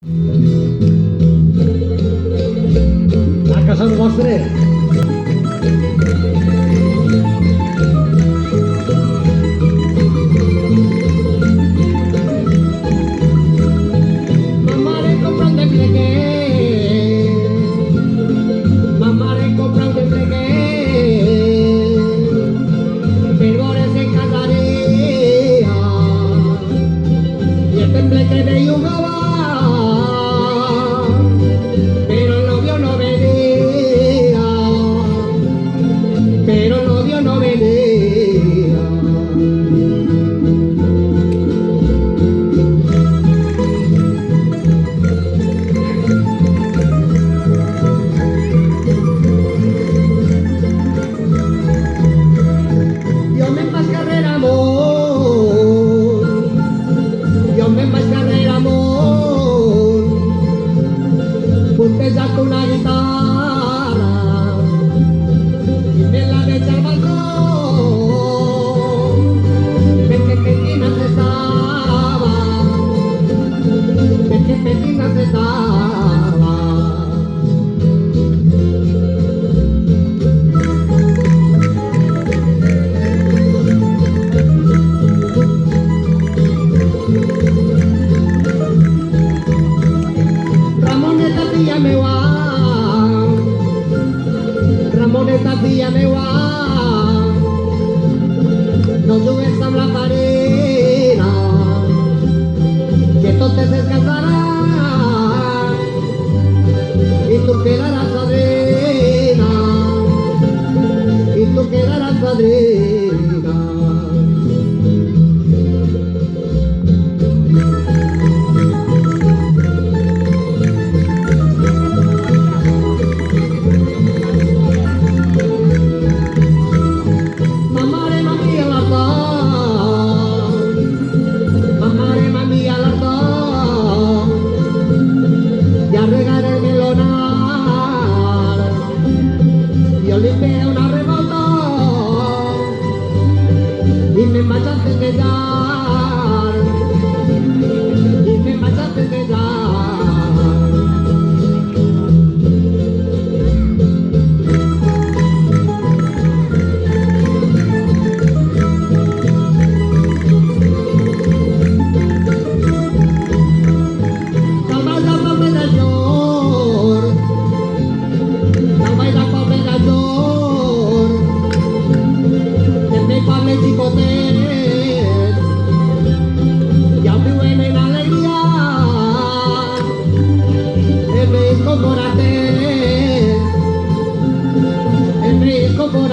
A casa vostre. Ramoneta tía meua, no jugues amb la farina, que totes es casaran i tu quedaràs padrina, i tu quedaràs padrina. Una revolta y me vaig a festejar, y me vaig a festejar. Por